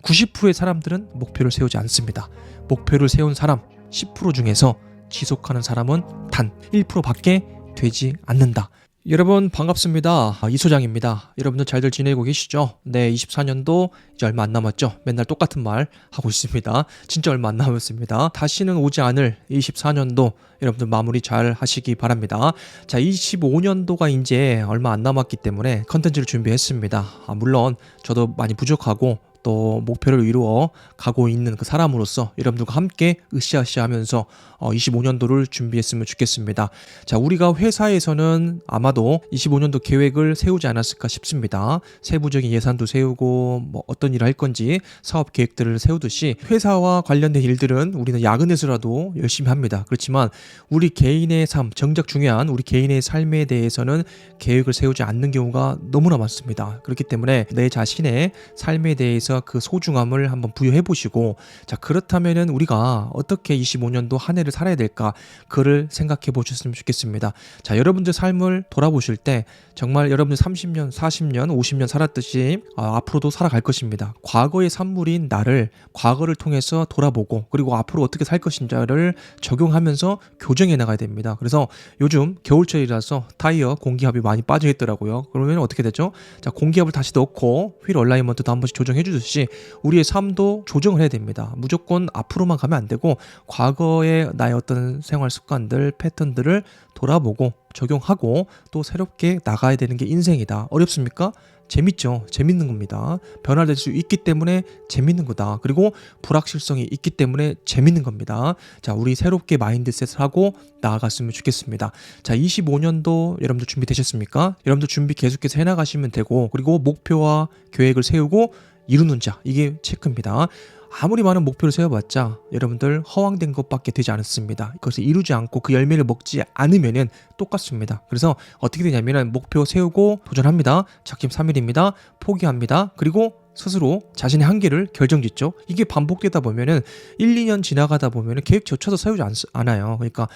90%의 사람들은 목표를 세우지 않습니다. 목표를 세운 사람 10% 중에서 지속하는 사람은 단 1%밖에 되지 않는다. 여러분 반갑습니다. 이 소장입니다. 여러분들 잘들 지내고 계시죠? 네, 24년도 이제 얼마 안 남았죠? 맨날 똑같은 말 하고 있습니다. 진짜 얼마 안 남았습니다. 다시는 오지 않을 24년도 여러분들 마무리 잘 하시기 바랍니다. 자, 25년도가 이제 얼마 안 남았기 때문에 컨텐츠를 준비했습니다. 물론 저도 많이 부족하고 또 목표를 이루어 가고 있는 그 사람으로서 여러분들과 함께 으쌰으쌰 하면서 25년도를 준비했으면 좋겠습니다. 자, 우리가 회사에서는 아마도 25년도 계획을 세우지 않았을까 싶습니다. 세부적인 예산도 세우고 뭐 어떤 일을 할 건지 사업 계획들을 세우듯이 회사와 관련된 일들은 우리는 야근해서라도 열심히 합니다. 그렇지만 우리 개인의 삶, 정작 중요한 우리 개인의 삶에 대해서는 계획을 세우지 않는 경우가 너무나 많습니다. 그렇기 때문에 내 자신의 삶에 대해서 그 소중함을 한번 부여해 보시고, 자, 그렇다면은 우리가 어떻게 25년도 한 해를 살아야 될까, 그를 생각해 보셨으면 좋겠습니다. 자, 여러분들 삶을 돌아보실 때 정말 여러분들 30년, 40년, 50년 살았듯이 앞으로도 살아갈 것입니다. 과거의 산물인 나를 과거를 통해서 돌아보고, 그리고 앞으로 어떻게 살 것인지를 적용하면서 교정해 나가야 됩니다. 그래서 요즘 겨울철이라서 타이어 공기압이 많이 빠져 있더라고요. 그러면 어떻게 되죠? 자, 공기압을 다시 넣고 휠 얼라이먼트도 한 번씩 조정해 주듯이 우리의 삶도 조정을 해야 됩니다. 무조건 앞으로만 가면 안 되고 과거의 나의 어떤 생활 습관들, 패턴들을 돌아보고 적용하고 또 새롭게 나가야 되는 게 인생이다. 어렵습니까? 재밌죠. 재밌는 겁니다. 변화될 수 있기 때문에 재밌는 거다. 그리고 불확실성이 있기 때문에 재밌는 겁니다. 자, 우리 새롭게 마인드셋을 하고 나아갔으면 좋겠습니다. 자, 25년도 여러분들 준비되셨습니까? 여러분들 준비 계속해서 해나가시면 되고, 그리고 목표와 계획을 세우고 이루는 자, 이게 체크입니다. 아무리 많은 목표를 세워봤자 여러분들 허황된 것밖에 되지 않습니다. 그것을 이루지 않고 그 열매를 먹지 않으면 똑같습니다. 그래서 어떻게 되냐면 목표 세우고 도전합니다. 작심 3일입니다. 포기합니다. 그리고 스스로 자신의 한계를 결정짓죠. 이게 반복되다 보면은 1, 2년 지나가다 보면은 계획조차도 세우지 않아요. 그러니까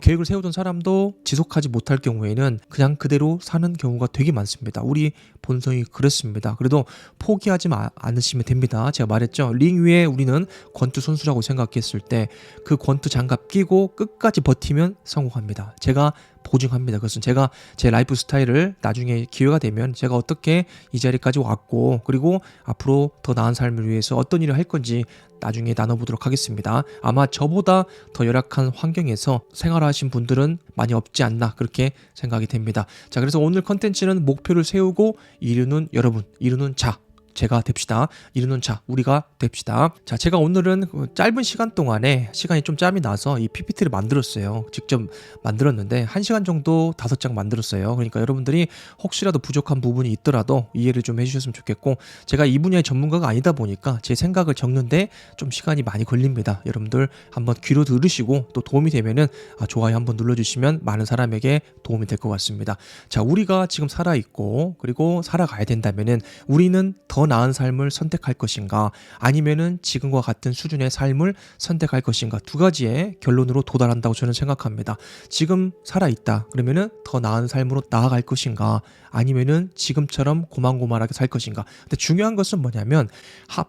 계획을 세우던 사람도 지속하지 못할 경우에는 그냥 그대로 사는 경우가 되게 많습니다. 우리 본성이 그렇습니다. 그래도 포기하지 않으시면 됩니다. 제가 말했죠. 링 위에 우리는 권투 선수라고 생각했을 때 그 권투 장갑 끼고 끝까지 버티면 성공합니다. 제가 보증합니다. 그것은 제가 제 라이프 스타일을 나중에 기회가 되면 제가 어떻게 이 자리까지 왔고, 그리고 앞으로 더 나은 삶을 위해서 어떤 일을 할 건지 나중에 나눠보도록 하겠습니다. 아마 저보다 더 열악한 환경에서 생활하신 분들은 많이 없지 않나, 그렇게 생각이 됩니다. 자, 그래서 오늘 컨텐츠는 목표를 세우고 이루는 여러분, 이루는 자, 제가 됩시다. 이루는 자, 우리가 됩시다. 자, 제가 오늘은 짧은 시간 동안에 시간이 좀 짬이 나서 이 PPT를 만들었어요. 직접 만들었는데 1시간 정도 5장 만들었어요. 그러니까 여러분들이 혹시라도 부족한 부분이 있더라도 이해를 좀 해주셨으면 좋겠고, 제가 이 분야의 전문가가 아니다 보니까 제 생각을 적는데 좀 시간이 많이 걸립니다. 여러분들 한번 귀로 들으시고 또 도움이 되면은 좋아요 한번 눌러주시면 많은 사람에게 도움이 될 것 같습니다. 자, 우리가 지금 살아있고 그리고 살아가야 된다면은 우리는 더 나은 삶을 선택할 것인가, 아니면은 지금과 같은 수준의 삶을 선택할 것인가, 두 가지의 결론으로 도달한다고 저는 생각합니다. 지금 살아있다 그러면은 더 나은 삶으로 나아갈 것인가, 아니면은 지금처럼 고만고만하게 살 것인가. 근데 중요한 것은 뭐냐면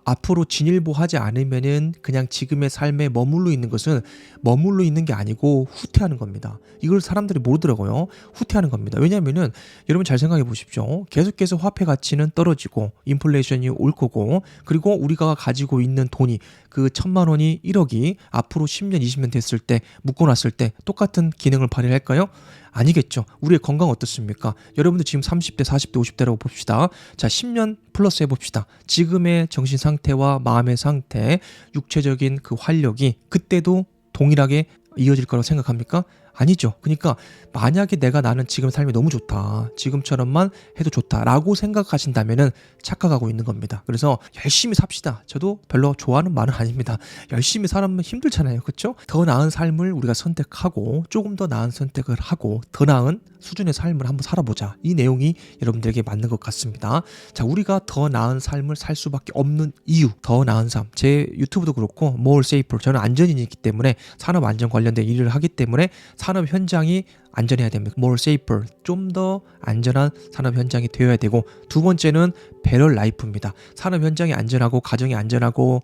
앞으로 진일보하지 않으면은 그냥 지금의 삶에 머물러 있는 것은 머물러 있는 게 아니고 후퇴하는 겁니다. 이걸 사람들이 모르더라고요. 후퇴하는 겁니다. 왜냐하면은 여러분 잘 생각해 보십시오. 계속해서 화폐 가치는 떨어지고 인플레이션이 올 거고, 그리고 우리가 가지고 있는 돈이 그 1,000만 원이 1억이 앞으로 10년, 20년 됐을 때 묶어놨을 때 똑같은 기능을 발휘할까요? 아니겠죠. 우리의 건강 어떻습니까? 여러분들 지금 30대, 40대, 50대라고 봅시다. 자, 10년 플러스 해봅시다. 지금의 정신 상태와 마음의 상태, 육체적인 그 활력이 그때도 동일하게 이어질 거라고 생각합니까? 아니죠. 그러니까 만약에 나는 지금 삶이 너무 좋다, 지금처럼만 해도 좋다라고 생각하신다면은 착각하고 있는 겁니다. 그래서 열심히 삽시다. 저도 별로 좋아하는 말은 아닙니다. 열심히 살면 힘들잖아요. 그렇죠? 더 나은 삶을 우리가 선택하고 조금 더 나은 선택을 하고 더 나은 수준의 삶을 한번 살아보자. 이 내용이 여러분들에게 맞는 것 같습니다. 자, 우리가 더 나은 삶을 살 수밖에 없는 이유, 더 나은 삶. 제 유튜브도 그렇고 more safer, 저는 안전인이기 때문에 산업 안전 관련된 일을 하기 때문에 산업 현장이 안전해야 됩니다. more safer, 좀 더 안전한 산업 현장이 되어야 되고, 두 번째는 better life입니다. 산업 현장이 안전하고 가정이 안전하고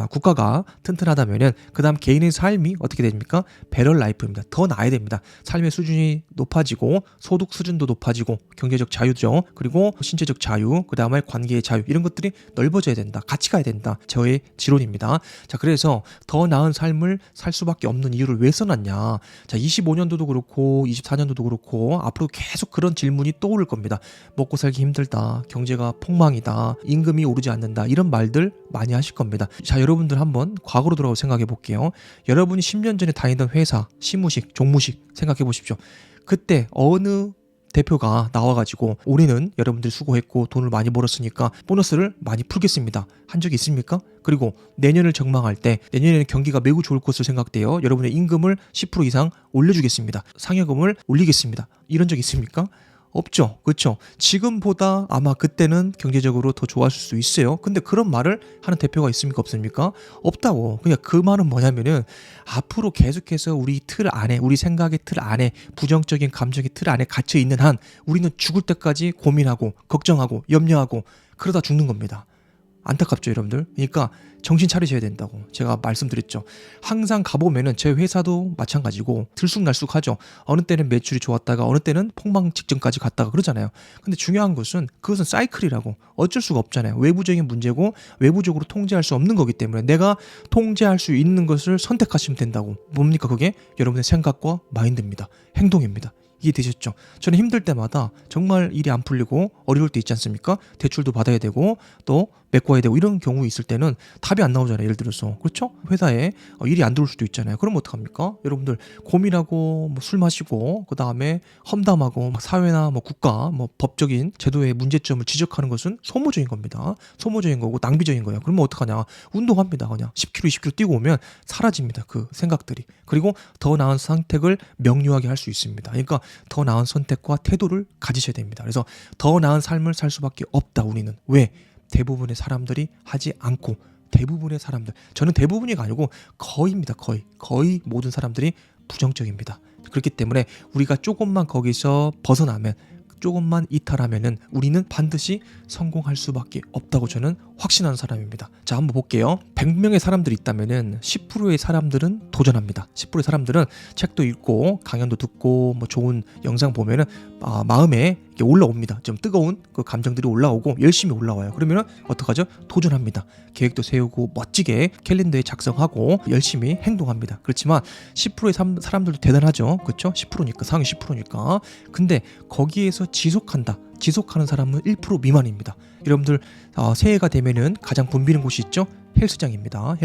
국가가 튼튼하다면은 그 다음 개인의 삶이 어떻게 됩니까? better life입니다. 더 나아야 됩니다. 삶의 수준이 높아지고 소득 수준도 높아지고 경제적 자유죠. 그리고 신체적 자유, 그 다음에 관계의 자유, 이런 것들이 넓어져야 된다. 같이 가야 된다. 저의 지론입니다. 자, 그래서 더 나은 삶을 살 수밖에 없는 이유를 왜 써놨냐. 자, 25년도도 그렇고 24년도도 그렇고 앞으로 계속 그런 질문이 떠오를 겁니다. 먹고 살기 힘들다, 경제가 폭망이다, 임금이 오르지 않는다, 이런 말들 많이 하실 겁니다. 자, 여러분들 한번 과거로 돌아가 생각해 볼게요. 여러분이 10년 전에 다니던 회사, 시무식, 종무식 생각해 보십시오. 그때 어느 대표가 나와가지고 올해는 여러분들이 수고했고 돈을 많이 벌었으니까 보너스를 많이 풀겠습니다 한 적이 있습니까? 그리고 내년을 전망할 때 내년에는 경기가 매우 좋을 것으로 생각돼요. 여러분의 임금을 10% 이상 올려주겠습니다. 상여금을 올리겠습니다. 이런 적 있습니까? 없죠. 그렇죠. 지금보다 아마 그때는 경제적으로 더 좋았을 수 있어요. 근데 그런 말을 하는 대표가 있습니까? 없습니까? 없다고. 그러니까 그 말은 뭐냐면은 앞으로 계속해서 우리 틀 안에, 우리 생각의 틀 안에, 부정적인 감정의 틀 안에 갇혀 있는 한 우리는 죽을 때까지 고민하고 걱정하고 염려하고 그러다 죽는 겁니다. 안타깝죠, 여러분들. 그러니까 정신 차리셔야 된다고 제가 말씀드렸죠. 항상 가보면은 제 회사도 마찬가지고 들쑥날쑥하죠. 어느 때는 매출이 좋았다가 어느 때는 폭망 직전까지 갔다가 그러잖아요. 근데 중요한 것은 그것은 사이클이라고, 어쩔 수가 없잖아요. 외부적인 문제고 외부적으로 통제할 수 없는 거기 때문에 내가 통제할 수 있는 것을 선택하시면 된다고. 뭡니까 그게? 여러분의 생각과 마인드입니다. 행동입니다. 이해되셨죠? 저는 힘들 때마다 정말 일이 안 풀리고 어려울 때 있지 않습니까? 대출도 받아야 되고 또 메꿔야 되고 이런 경우 있을 때는 답이 안 나오잖아요. 예를 들어서 그렇죠? 회사에 일이 안 들어올 수도 있잖아요. 그럼 어떡합니까? 여러분들 고민하고 뭐 술 마시고 그 다음에 험담하고 사회나 뭐 국가 뭐 법적인 제도의 문제점을 지적하는 것은 소모적인 겁니다. 소모적인 거고 낭비적인 거예요. 그러면 어떡하냐? 운동합니다. 그냥 10km 20km 뛰고 오면 사라집니다. 그 생각들이. 그리고 더 나은 선택을 명료하게 할 수 있습니다. 그러니까 더 나은 선택과 태도를 가지셔야 됩니다. 그래서 더 나은 삶을 살 수밖에 없다. 우리는 왜? 대부분의 사람들이 하지 않고, 대부분의 사람들, 저는 대부분이가 아니고 거의입니다. 거의 모든 사람들이 부정적입니다. 그렇기 때문에 우리가 조금만 거기서 벗어나면, 조금만 이탈하면은 우리는 반드시 성공할 수밖에 없다고 저는 확신하는 사람입니다. 자, 한번 볼게요. 100명의 사람들이 있다면은 10%의 사람들은 도전합니다. 10%의 사람들은 책도 읽고 강연도 듣고 뭐 좋은 영상 보면은 마음에 이렇게 올라옵니다. 좀 뜨거운 그 감정들이 올라오고 열심히 올라와요. 그러면은 어떡하죠? 도전합니다. 계획도 세우고 멋지게 캘린더에 작성하고 열심히 행동합니다. 그렇지만 10%의 사람들도 대단하죠. 그렇죠? 10%니까, 상위 10%니까. 근데 거기에서 지속하는 사람은 1% 미만입니다. 여러분들 새해가 되면은 가장 붐비는 곳이 있죠? 헬스장입니다.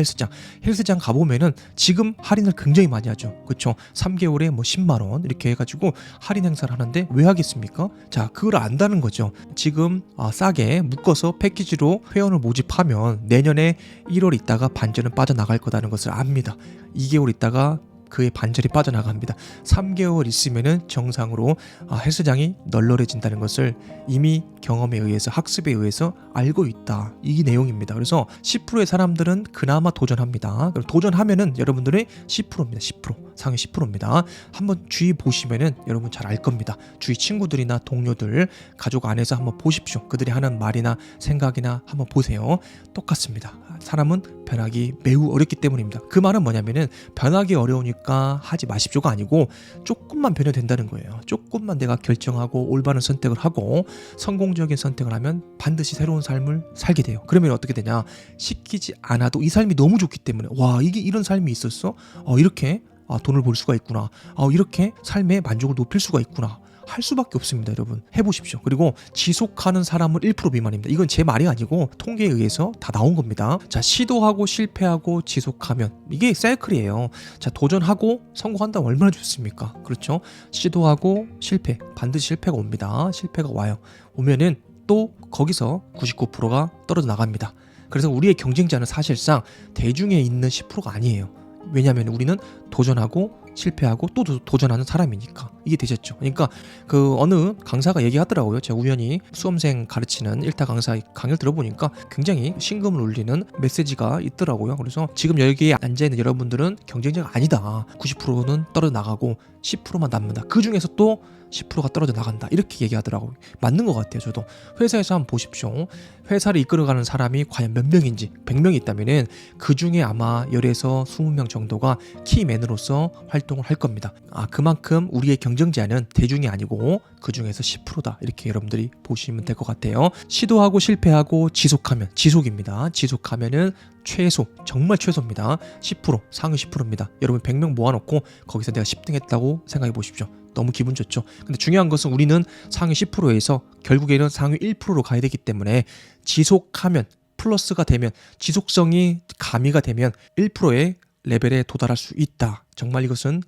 헬스장 가보면은 지금 할인을 굉장히 많이 하죠. 그렇죠? 3개월에 뭐 10만 원 이렇게 해가지고 할인 행사를 하는데 왜 하겠습니까? 자, 그걸 안다는 거죠. 지금 싸게 묶어서 패키지로 회원을 모집하면 내년에 1월 있다가 반전은 빠져나갈 거라는 것을 압니다. 2개월 있다가 그의 반절이 빠져나갑니다. 3개월 있으면은 정상으로 헬스장이 널널해진다는 것을 이미 경험에 의해서, 학습에 의해서 알고 있다. 이 내용입니다. 그래서 10%의 사람들은 그나마 도전합니다. 도전하면은 여러분들의 10%입니다. 10%. 상위 10%입니다. 한번 주위 보시면은 여러분 잘 알 겁니다. 주위 친구들이나 동료들, 가족 안에서 한번 보십시오. 그들이 하는 말이나 생각이나 한번 보세요. 똑같습니다. 사람은 변하기 매우 어렵기 때문입니다. 그 말은 뭐냐면은 변하기 어려우니까 하지 마십시오가 아니고 조금만 변화된다는 거예요. 조금만 내가 결정하고 올바른 선택을 하고 성공적인 선택을 하면 반드시 새로운 삶을 살게 돼요. 그러면 어떻게 되냐? 시키지 않아도 이 삶이 너무 좋기 때문에, 와, 이게 이런 삶이 있었어? 이렇게 돈을 벌 수가 있구나. 이렇게 삶의 만족을 높일 수가 있구나. 할 수밖에 없습니다. 여러분 해보십시오. 그리고 지속하는 사람은 1% 미만입니다. 이건 제 말이 아니고 통계에 의해서 다 나온 겁니다. 자, 시도하고 실패하고 지속하면 이게 사이클이에요. 자, 도전하고 성공한다면 얼마나 좋습니까? 그렇죠? 시도하고 실패, 반드시 실패가 옵니다. 실패가 와요. 오면은 또 거기서 99%가 떨어져 나갑니다. 그래서 우리의 경쟁자는 사실상 대중에 있는 10%가 아니에요. 왜냐하면 우리는 도전하고 실패하고 또 도전하는 사람이니까 이게 되셨죠. 그러니까 그 어느 강사가 얘기하더라고요. 제가 우연히 수험생 가르치는 1타 강사 강의를 들어보니까 굉장히 심금을 울리는 메시지가 있더라고요. 그래서 지금 여기에 앉아있는 여러분들은 경쟁자가 아니다. 90%는 떨어져 나가고 10%만 남는다. 그 중에서 또 10%가 떨어져 나간다. 이렇게 얘기하더라고요. 맞는 것 같아요. 저도 회사에서 한번 보십시오. 회사를 이끌어가는 사람이 과연 몇 명인지 100명이 있다면 그 중에 아마 10에서 20명 정도가 키맨으로서 활동을 할 겁니다. 그만큼 우리의 경쟁자는 대중이 아니고 그 중에서 10%다. 이렇게 여러분들이 보시면 될 것 같아요. 시도하고 실패하고 지속하면, 지속입니다. 지속하면은 최소, 정말 최소입니다. 10%, 상위 10%입니다. 여러분 100명 모아놓고 거기서 내가 10등 했다고 생각해 보십시오. 너무 기분 좋죠. 근데 중요한 것은 우리는 상위 10%에서 결국에는 상위 1%로 가야 되기 때문에 지속하면, 플러스가 되면, 지속성이 가미가 되면 1%의 레벨에 도달할 수 있다. 정말 이것은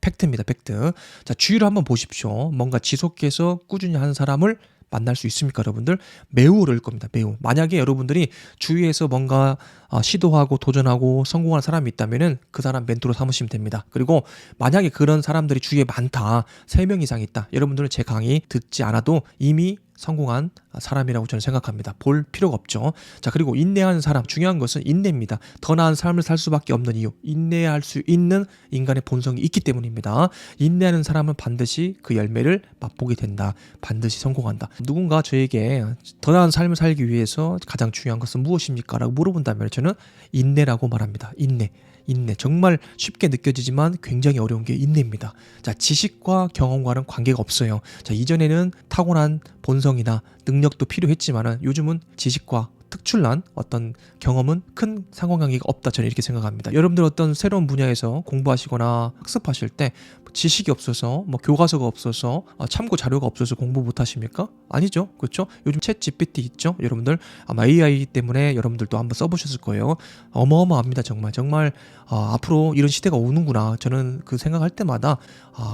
팩트입니다. 팩트. 자, 주위를 한번 보십시오. 뭔가 지속해서 꾸준히 하는 사람을 만날 수 있습니까, 여러분들? 매우 어려울 겁니다. 매우. 만약에 여러분들이 주위에서 뭔가 시도하고 도전하고 성공한 사람이 있다면은 그 사람 멘토로 삼으시면 됩니다. 그리고 만약에 그런 사람들이 주위에 많다, 3명 이상 있다, 여러분들은 제 강의 듣지 않아도 이미 성공한 사람이라고 저는 생각합니다. 볼 필요가 없죠. 자, 그리고 인내하는 사람, 중요한 것은 인내입니다. 더 나은 삶을 살 수밖에 없는 이유, 인내할 수 있는 인간의 본성이 있기 때문입니다. 인내하는 사람은 반드시 그 열매를 맛보게 된다. 반드시 성공한다. 누군가 저에게 더 나은 삶을 살기 위해서 가장 중요한 것은 무엇입니까? 라고 물어본다면 저는 인내라고 말합니다. 인내. 정말 쉽게 느껴지지만 굉장히 어려운 게 인내입니다. 자, 지식과 경험과는 관계가 없어요. 자, 이전에는 타고난 본성이나 능력도 필요했지만은 요즘은 지식과 특출난 어떤 경험은 큰 상관관계가 없다. 저는 이렇게 생각합니다. 여러분들 어떤 새로운 분야에서 공부하시거나 학습하실 때 지식이 없어서, 교과서가 없어서, 참고 자료가 없어서 공부 못 하십니까? 아니죠. 그렇죠? 요즘 챗 GPT 있죠? 여러분들 아마 AI 때문에 여러분들도 한번 써보셨을 거예요. 어마어마합니다. 정말 앞으로 이런 시대가 오는구나. 저는 그 생각할 때마다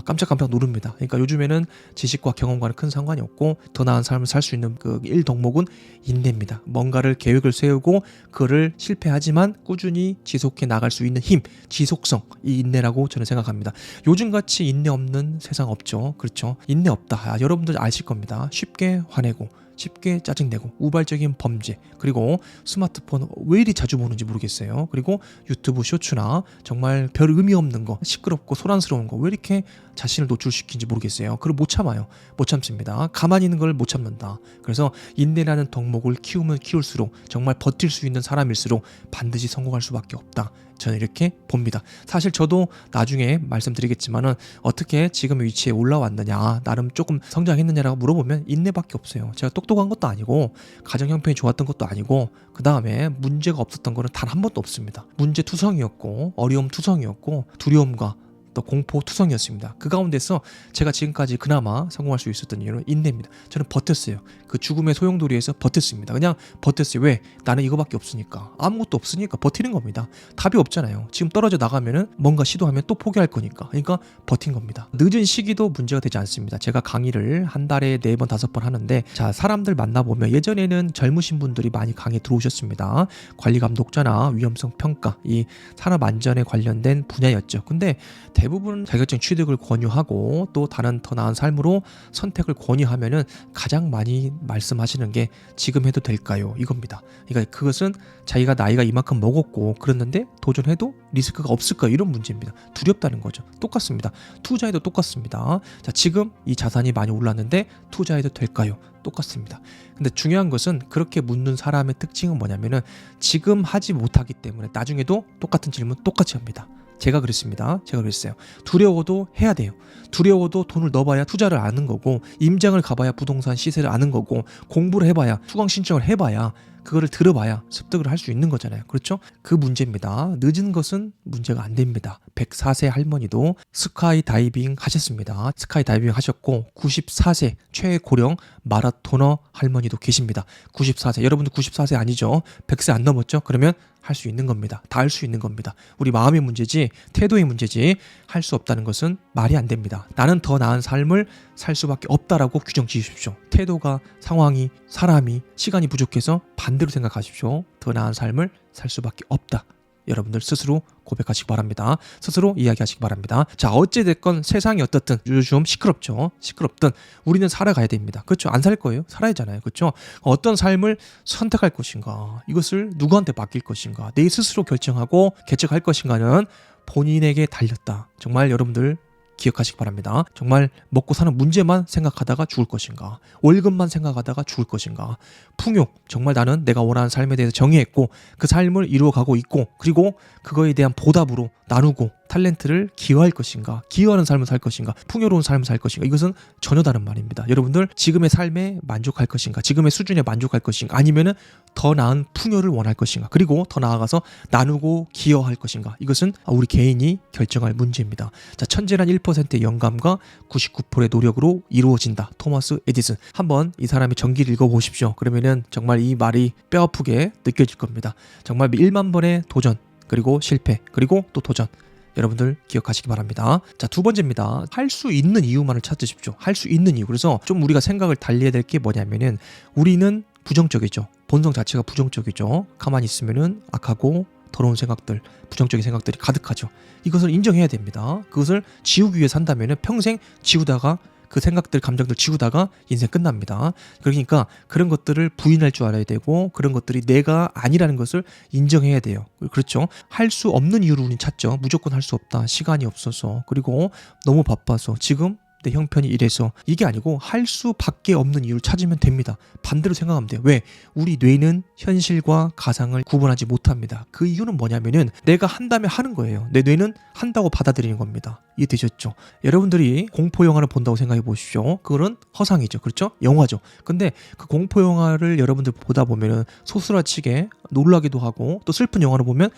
깜짝깜짝 놀랍니다. 그러니까 요즘에는 지식과 경험과는 큰 상관이 없고 더 나은 삶을 살 수 있는 그 1덕목은 인내입니다. 뭔가를 계획을 세우고 그거를 실패하지만 꾸준히 지속해 나갈 수 있는 힘, 지속성, 이 인내라고 저는 생각합니다. 요즘같이 인내 없는 세상 없죠. 그렇죠? 인내 없다. 여러분들 아실 겁니다. 쉽게 화내고 쉽게 짜증내고 우발적인 범죄, 그리고 스마트폰 왜 이리 자주 보는지 모르겠어요. 그리고 유튜브 쇼츠나 정말 별 의미 없는 거, 시끄럽고 소란스러운 거 왜 이렇게 자신을 노출시키는지 모르겠어요. 그걸 못 참아요. 못 참습니다. 가만히 있는 걸 못 참는다. 그래서 인내라는 덕목을 키우면 키울수록 정말 버틸 수 있는 사람일수록 반드시 성공할 수밖에 없다. 저는 이렇게 봅니다. 사실 저도 나중에 말씀드리겠지만은 어떻게 지금의 위치에 올라왔느냐, 나름 조금 성장했느냐라고 물어보면 인내밖에 없어요. 제가 똑똑한 것도 아니고 가정 형편이 좋았던 것도 아니고 그 다음에 문제가 없었던 거는 단 한 번도 없습니다. 문제 투성이었고 어려움 투성이었고 두려움과 또 공포 투성이었습니다. 그 가운데서 제가 지금까지 그나마 성공할 수 있었던 이유는 인내입니다. 저는 버텼어요. 그 죽음의 소용돌이에서 버텼습니다. 그냥 버텼어요. 왜? 나는 이거밖에 없으니까. 아무것도 없으니까 버티는 겁니다. 답이 없잖아요. 지금 떨어져 나가면은 뭔가 시도하면 또 포기할 거니까. 그러니까 버틴 겁니다. 늦은 시기도 문제가 되지 않습니다. 제가 강의를 한 달에 4번, 5번 하는데, 자, 사람들 만나보면 예전에는 젊으신 분들이 많이 강의에 들어오셨습니다. 관리감독자나 위험성 평가, 이 산업 안전에 관련된 분야였죠. 근데 대부분 자격증 취득을 권유하고 또 다른 더 나은 삶으로 선택을 권유하면은 가장 많이 말씀하시는 게 지금 해도 될까요? 이겁니다. 그러니까 그것은 자기가 나이가 이만큼 먹었고 그랬는데 도전해도 리스크가 없을까요? 이런 문제입니다. 두렵다는 거죠. 똑같습니다. 투자해도 똑같습니다. 자, 지금 이 자산이 많이 올랐는데 투자해도 될까요? 똑같습니다. 근데 중요한 것은 그렇게 묻는 사람의 특징은 뭐냐면은 지금 하지 못하기 때문에 나중에도 똑같은 질문 똑같이 합니다. 제가 그랬습니다. 제가 그랬어요. 두려워도 해야 돼요. 두려워도 돈을 넣어봐야 투자를 아는 거고, 임장을 가봐야 부동산 시세를 아는 거고, 공부를 해봐야, 수강 신청을 해봐야, 그거를 들어봐야 습득을 할 수 있는 거잖아요. 그렇죠? 그 문제입니다. 늦은 것은 문제가 안 됩니다. 104세 할머니도 스카이 다이빙 하셨습니다. 스카이 다이빙 하셨고 94세 최고령 마라토너 할머니도 계십니다. 94세. 여러분들 94세 아니죠? 100세 안 넘었죠? 그러면 할 수 있는 겁니다. 다 할 수 있는 겁니다. 우리 마음의 문제지 태도의 문제지 할 수 없다는 것은 말이 안 됩니다. 나는 더 나은 삶을 살 수밖에 없다라고 규정 지으십시오. 태도가, 상황이, 사람이, 시간이 부족해서 반대로 생각하십시오. 더 나은 삶을 살 수밖에 없다. 여러분들 스스로 고백하시기 바랍니다. 스스로 이야기하시기 바랍니다. 자, 어찌됐건 세상이 어떻든 요즘 시끄럽죠. 시끄럽든 우리는 살아가야 됩니다. 그렇죠? 안 살 거예요. 살아야잖아요. 그렇죠? 어떤 삶을 선택할 것인가, 이것을 누구한테 맡길 것인가, 내 스스로 결정하고 개척할 것인가는 본인에게 달렸다. 정말 여러분들 기억하시기 바랍니다. 정말 먹고 사는 문제만 생각하다가 죽을 것인가, 월급만 생각하다가 죽을 것인가, 풍요, 정말 나는 내가 원하는 삶에 대해서 정의했고 그 삶을 이루어가고 있고, 그리고 그거에 대한 보답으로 나누고 탤런트를 기여할 것인가, 기여하는 삶을 살 것인가, 풍요로운 삶을 살 것인가, 이것은 전혀 다른 말입니다. 여러분들 지금의 삶에 만족할 것인가, 지금의 수준에 만족할 것인가, 아니면은 더 나은 풍요를 원할 것인가, 그리고 더 나아가서 나누고 기여할 것인가, 이것은 우리 개인이 결정할 문제입니다. 자, 천재란 1%의 영감과 99%의 노력으로 이루어진다. 토마스 에디슨. 한번 이 사람의 전기를 읽어보십시오. 그러면은 정말 이 말이 뼈아프게 느껴질 겁니다. 정말 1만 번의 도전, 그리고 실패, 그리고 또 도전, 여러분들 기억하시기 바랍니다. 자, 두 번째입니다. 할 수 있는 이유만을 찾으십시오. 할 수 있는 이유. 그래서 좀 우리가 생각을 달리해야 될 게 뭐냐면은, 우리는 부정적이죠. 본성 자체가 부정적이죠. 가만히 있으면은 악하고 더러운 생각들, 부정적인 생각들이 가득하죠. 이것을 인정해야 됩니다. 그것을 지우기 위해 산다면은 평생 지우다가, 그 생각들, 감정들 지우다가 인생 끝납니다. 그러니까 그런 것들을 부인할 줄 알아야 되고, 그런 것들이 내가 아니라는 것을 인정해야 돼요. 그렇죠? 할 수 없는 이유를 우린 찾죠. 무조건 할 수 없다. 시간이 없어서, 그리고 너무 바빠서, 지금 내 형편이 이래서, 이게 아니고 할 수밖에 없는 이유를 찾으면 됩니다. 반대로 생각하면 돼요. 왜? 우리 뇌는 현실과 가상을 구분하지 못합니다. 그 이유는 뭐냐면은 내가 한다면 하는 거예요. 내 뇌는 한다고 받아들이는 겁니다. 이해되셨죠? 여러분들이 공포 영화를 본다고 생각해 보십시오. 그거는 허상이죠. 그렇죠? 영화죠. 근데 그 공포 영화를 여러분들 보다 보면은 소스라치게 놀라기도 하고, 또 슬픈 영화를 보면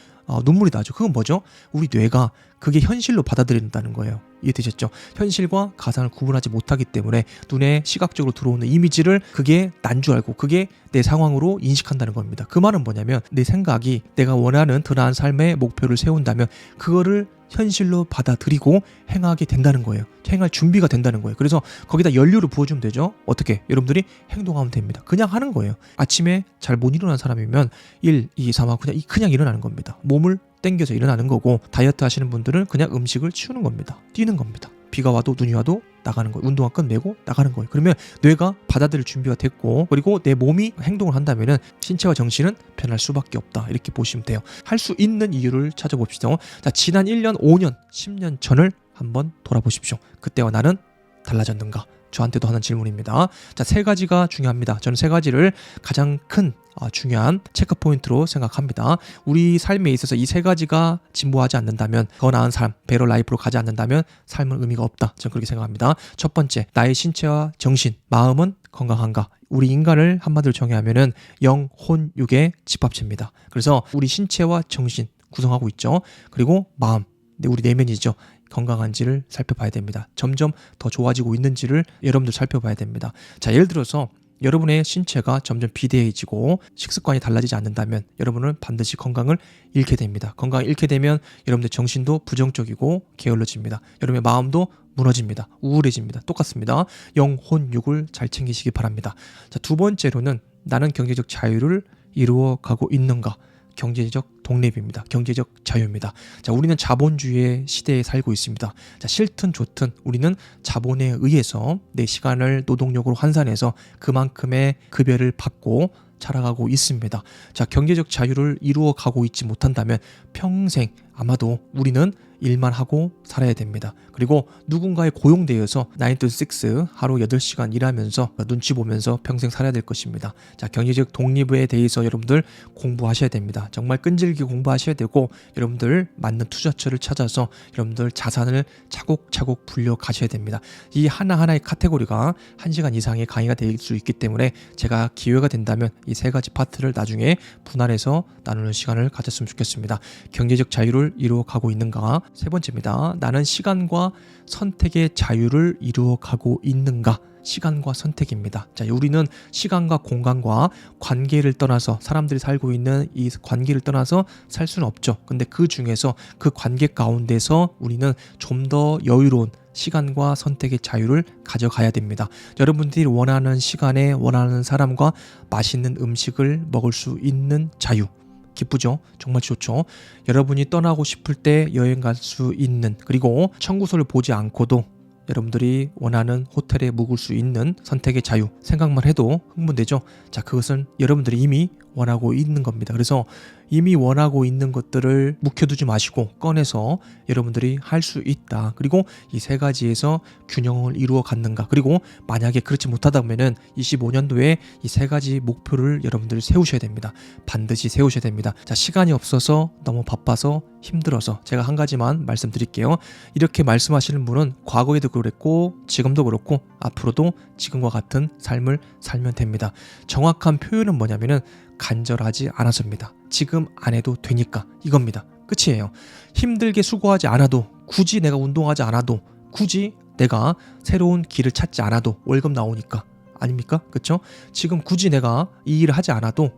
눈물이 나죠. 그건 뭐죠? 우리 뇌가 그게 현실로 받아들인다는 거예요. 이해되셨죠? 현실과 가상을 구분하지 못하기 때문에 눈에 시각적으로 들어오는 이미지를 그게 난 줄 알고 그게 내 상황으로 인식한다는 겁니다. 그 말은 뭐냐면, 내 생각이 내가 원하는 더 나은 삶의 목표를 세운다면 그거를 현실로 받아들이고 행하게 된다는 거예요. 행할 준비가 된다는 거예요. 그래서 거기다 연료를 부어주면 되죠. 어떻게? 여러분들이 행동하면 됩니다. 그냥 하는 거예요. 아침에 잘 못 일어난 사람이면 1, 2, 3 하고 그냥 일어나는 겁니다. 몸을 땡겨서 일어나는 거고, 다이어트 하시는 분들은 그냥 음식을 치우는 겁니다. 뛰는 겁니다. 비가 와도 눈이 와도 나가는 거예요. 운동화 끝내고 나가는 거예요. 그러면 뇌가 받아들일 준비가 됐고, 그리고 내 몸이 행동을 한다면은 신체와 정신은 변할 수밖에 없다. 이렇게 보시면 돼요. 할 수 있는 이유를 찾아봅시다. 자, 지난 1년, 5년, 10년 전을 한번 돌아보십시오. 그때와 나는 달라졌는가? 저한테도 하는 질문입니다. 자, 세 가지가 중요합니다. 저는 세 가지를 가장 큰 중요한 체크포인트로 생각합니다. 우리 삶에 있어서 이 세 가지가 진보하지 않는다면, 더 나은 삶, 베러 라이프로 가지 않는다면 삶은 의미가 없다. 저는 그렇게 생각합니다. 첫 번째, 나의 신체와 정신, 마음은 건강한가? 우리 인간을 한마디로 정의하면은 영, 혼, 육의 집합체입니다. 그래서 우리 신체와 정신 구성하고 있죠. 그리고 마음, 우리 내면이죠. 건강한지를 살펴봐야 됩니다. 점점 더 좋아지고 있는지를 여러분들 살펴봐야 됩니다. 자, 예를 들어서 여러분의 신체가 점점 비대해지고 식습관이 달라지지 않는다면 여러분은 반드시 건강을 잃게 됩니다. 건강을 잃게 되면 여러분의 정신도 부정적이고 게을러집니다. 여러분의 마음도 무너집니다. 우울해집니다. 똑같습니다. 영, 혼, 육을 잘 챙기시기 바랍니다. 자, 두 번째로는 나는 경제적 자유를 이루어가고 있는가? 경제적 독립입니다. 경제적 자유입니다. 자, 우리는 자본주의의 시대에 살고 있습니다. 자, 싫든 좋든 우리는 자본에 의해서 내 시간을 노동력으로 환산해서 그만큼의 급여를 받고 살아가고 있습니다. 자, 경제적 자유를 이루어가고 있지 못한다면 평생 아마도 우리는 일만 하고 살아야 됩니다. 그리고 누군가에 고용되어서 9 to 6 하루 8시간 일하면서 눈치 보면서 평생 살아야 될 것입니다. 자, 경제적 독립에 대해서 여러분들 공부하셔야 됩니다. 정말 끈질기게 공부하셔야 되고, 여러분들 맞는 투자처를 찾아서 여러분들 자산을 차곡차곡 불려 가셔야 됩니다. 이 하나하나의 카테고리가 1시간 이상의 강의가 될 수 있기 때문에 제가 기회가 된다면 이 세 가지 파트를 나중에 분할해서 나누는 시간을 가졌으면 좋겠습니다. 경제적 자유를 이루어가고 있는가? 세 번째입니다. 나는 시간과 선택의 자유를 이루어가고 있는가? 시간과 선택입니다. 자, 우리는 시간과 공간과 관계를 떠나서, 사람들이 살고 있는 이 관계를 떠나서 살 수는 없죠. 근데 그 중에서 그 관계 가운데서 우리는 좀 더 여유로운 시간과 선택의 자유를 가져가야 됩니다. 여러분들이 원하는 시간에 원하는 사람과 맛있는 음식을 먹을 수 있는 자유, 기쁘죠? 정말 좋죠. 여러분이 떠나고 싶을 때 여행 갈 수 있는, 그리고 청구서를 보지 않고도 여러분들이 원하는 호텔에 묵을 수 있는 선택의 자유, 생각만 해도 흥분되죠. 자, 그것은 여러분들이 이미 원하고 있는 겁니다. 그래서 이미 원하고 있는 것들을 묵혀두지 마시고 꺼내서 여러분들이 할 수 있다. 그리고 이 세 가지에서 균형을 이루어 갔는가. 그리고 만약에 그렇지 못하다면은 25년도에 이 세 가지 목표를 여러분들이 세우셔야 됩니다. 반드시 세우셔야 됩니다. 자, 시간이 없어서 너무 바빠서 힘들어서 제가 한 가지만 말씀드릴게요. 이렇게 말씀하시는 분은 과거에도 그랬고 지금도 그렇고 앞으로도 지금과 같은 삶을 살면 됩니다. 정확한 표현은 뭐냐면은 간절하지 않아서입니다. 지금 안 해도 되니까 이겁니다. 끝이에요. 힘들게 수고하지 않아도, 굳이 내가 운동하지 않아도, 굳이 내가 새로운 길을 찾지 않아도 월급 나오니까 아닙니까? 그렇죠? 지금 굳이 내가 이 일을 하지 않아도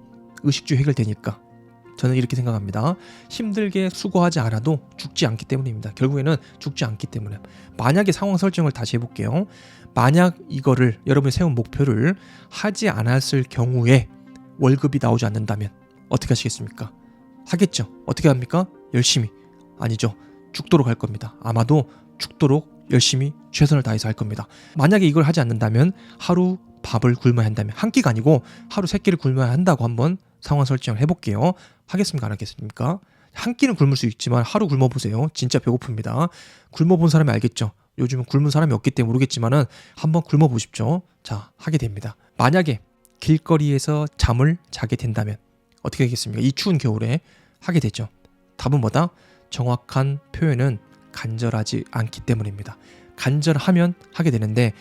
의식주 해결되니까. 저는 이렇게 생각합니다. 힘들게 수고하지 않아도 죽지 않기 때문입니다. 결국에는 죽지 않기 때문에. 만약에 상황 설정을 다시 해볼게요. 만약 이거를 여러분이 세운 목표를 하지 않았을 경우에 월급이 나오지 않는다면 어떻게 하시겠습니까? 하겠죠. 어떻게 합니까? 열심히. 아니죠. 죽도록 할 겁니다. 아마도 죽도록 열심히 최선을 다해서 할 겁니다. 만약에 이걸 하지 않는다면 하루 밥을 굶어야 한다면, 한 끼가 아니고 하루 세 끼를 굶어야 한다고 한번 상황 설정을 해볼게요. 하겠습니까? 안 하겠습니까? 한 끼는 굶을 수 있지만 하루 굶어보세요. 진짜 배고픕니다. 굶어본 사람이 알겠죠. 요즘은 굶은 사람이 없기 때문에 모르겠지만은 한번 굶어보십시오. 자, 하게 됩니다. 만약에 길거리에서 잠을 자게 된다면 어떻게 하겠습니까? 이 추운 겨울에 하게 되죠. 답은 뭐다? 정확한 표현은 간절하지 않기 때문입니다. 간절하면 하게 되는데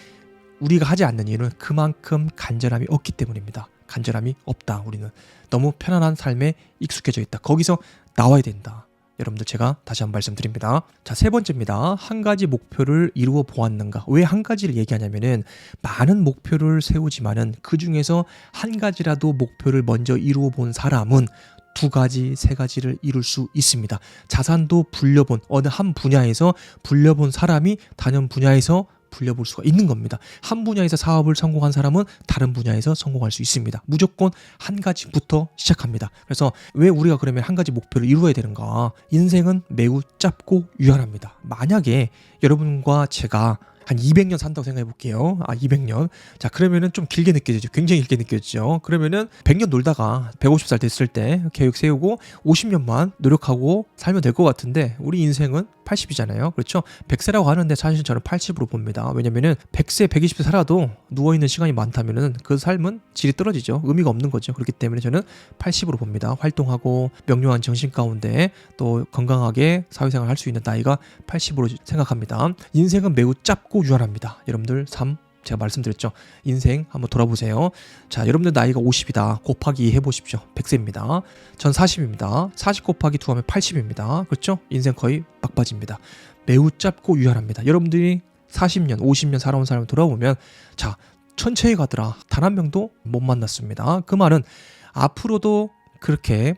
우리가 하지 않는 이유는 그만큼 간절함이 없기 때문입니다. 간절함이 없다. 우리는 너무 편안한 삶에 익숙해져 있다. 거기서 나와야 된다. 여러분들 제가 다시 한번 말씀드립니다. 자, 세 번째입니다. 한 가지 목표를 이루어 보았는가. 왜 한 가지를 얘기하냐면은 많은 목표를 세우지만은 그 중에서 한 가지라도 목표를 먼저 이루어 본 사람은 두 가지, 세 가지를 이룰 수 있습니다. 자산도 불려본, 어느 한 분야에서 불려본 사람이 다른 분야에서 불려볼 수가 있는 겁니다. 한 분야에서 사업을 성공한 사람은 다른 분야에서 성공할 수 있습니다. 무조건 한 가지부터 시작합니다. 그래서 왜 우리가 그러면 한 가지 목표를 이루어야 되는가? 인생은 매우 짧고 유한합니다. 만약에 여러분과 제가 한 200년 산다고 생각해 볼게요. 200년. 자, 그러면은 좀 길게 느껴지죠. 굉장히 길게 느껴지죠. 그러면은 100년 놀다가 150살 됐을 때 계획 세우고 50년만 노력하고 살면 될 것 같은데 우리 인생은 80이잖아요. 그렇죠? 100세라고 하는데 사실 저는 80으로 봅니다. 왜냐면은 100세, 120세 살아도 누워있는 시간이 많다면은 그 삶은 질이 떨어지죠. 의미가 없는 거죠. 그렇기 때문에 저는 80으로 봅니다. 활동하고 명료한 정신 가운데 또 건강하게 사회생활 할 수 있는 나이가 80으로 생각합니다. 인생은 매우 짧고 유한합니다. 여러분들 삶 제가 말씀드렸죠. 인생 한번 돌아보세요. 자, 여러분들 나이가 50이다. 곱하기 2 해보십시오. 100세입니다. 전 40입니다. 40 곱하기 2 하면 80입니다. 그렇죠? 인생 거의 막바지입니다. 매우 짧고 유한합니다. 여러분들이 40년, 50년 살아온 사람을 돌아보면 자, 천천히 가더라. 단 한 명도 못 만났습니다. 그 말은 앞으로도 그렇게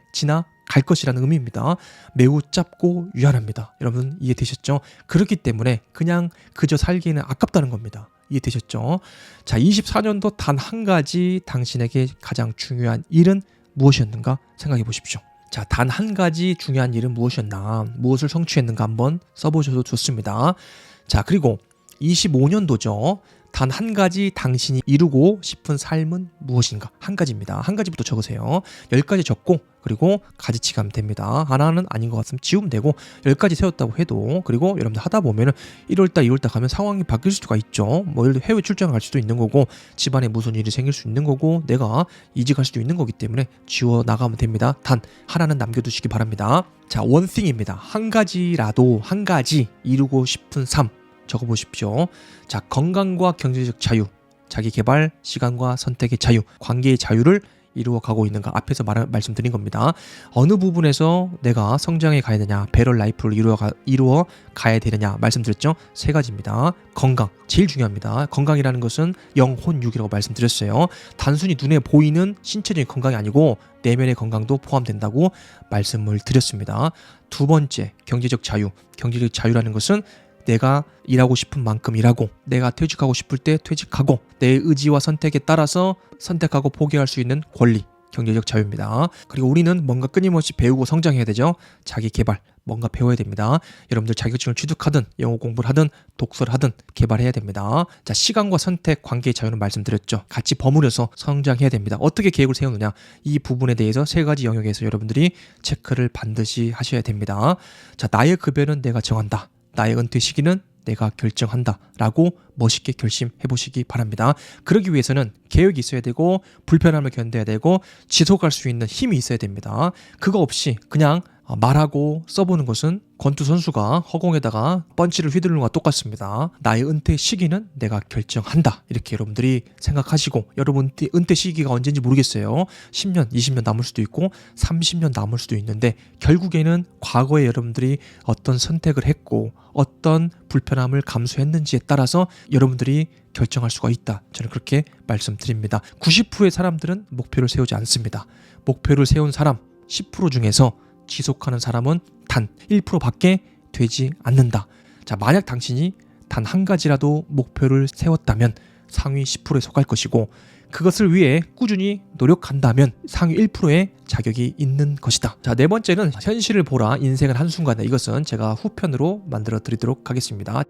갈 것이라는 의미입니다. 매우 짧고 유한합니다. 여러분 이해되셨죠? 그렇기 때문에 그냥 그저 살기에는 아깝다는 겁니다. 이해되셨죠? 자, 24년도 단 한 가지 당신에게 가장 중요한 일은 무엇이었는가 생각해 보십시오. 자, 단 한 가지 중요한 일은 무엇이었나, 무엇을 성취했는가 한번 써보셔도 좋습니다. 자, 그리고 25년도죠. 단 한 가지 당신이 이루고 싶은 삶은 무엇인가? 한 가지입니다. 한 가지부터 적으세요. 10가지 적고 그리고 가지치 가면 됩니다. 하나는 아닌 것 같으면 지우면 되고 10가지 세웠다고 해도, 그리고 여러분들 하다 보면은 1월달 2월달 가면 상황이 바뀔 수가 있죠. 뭐 예를 들어 해외 출장 갈 수도 있는 거고 집안에 무슨 일이 생길 수 있는 거고 내가 이직할 수도 있는 거기 때문에 지워 나가면 됩니다. 단 하나는 남겨두시기 바랍니다. 자, 원띵입니다. 한 가지라도, 한 가지 이루고 싶은 삶 적어보십시오. 자, 건강과 경제적 자유, 자기 개발, 시간과 선택의 자유, 관계의 자유를 이루어 가고 있는가? 앞에서 말씀드린 겁니다. 어느 부분에서 내가 성장해 가야 되냐, 배럴 라이프를 이루어 가야 되느냐 말씀드렸죠. 세 가지입니다. 건강, 제일 중요합니다. 건강이라는 것은 영혼, 육이라고 말씀드렸어요. 단순히 눈에 보이는 신체적인 건강이 아니고 내면의 건강도 포함된다고 말씀을 드렸습니다. 두 번째, 경제적 자유. 경제적 자유라는 것은 내가 일하고 싶은 만큼 일하고, 내가 퇴직하고 싶을 때 퇴직하고, 내 의지와 선택에 따라서 선택하고 포기할 수 있는 권리. 경제적 자유입니다. 그리고 우리는 뭔가 끊임없이 배우고 성장해야 되죠. 자기 개발, 뭔가 배워야 됩니다. 여러분들 자격증을 취득하든 영어 공부를 하든 독서를 하든 개발해야 됩니다. 자, 시간과 선택, 관계의 자유는 말씀드렸죠. 같이 버무려서 성장해야 됩니다. 어떻게 계획을 세우느냐, 이 부분에 대해서 세 가지 영역에서 여러분들이 체크를 반드시 하셔야 됩니다. 자, 나의 급여는 내가 정한다. 나의 은퇴 시기는 내가 결정한다 라고 멋있게 결심해 보시기 바랍니다. 그러기 위해서는 계획이 있어야 되고 불편함을 견뎌야 되고 지속할 수 있는 힘이 있어야 됩니다. 그거 없이 그냥 말하고 써보는 것은 권투 선수가 허공에다가 펀치를 휘두르는 것과 똑같습니다. 나의 은퇴 시기는 내가 결정한다. 이렇게 여러분들이 생각하시고, 여러분 은퇴 시기가 언제인지 모르겠어요. 10년, 20년 남을 수도 있고 30년 남을 수도 있는데 결국에는 과거에 여러분들이 어떤 선택을 했고 어떤 불편함을 감수했는지에 따라서 여러분들이 결정할 수가 있다. 저는 그렇게 말씀드립니다. 90%의 사람들은 목표를 세우지 않습니다. 목표를 세운 사람 10% 중에서 지속하는 사람은 단 1%밖에 되지 않는다. 자, 만약 당신이 단 한 가지라도 목표를 세웠다면 상위 10%에 속할 것이고, 그것을 위해 꾸준히 노력한다면 상위 1%의 자격이 있는 것이다. 자, 네 번째는 현실을 보라, 인생은 한순간이다. 이것은 제가 후편으로 만들어 드리도록 하겠습니다.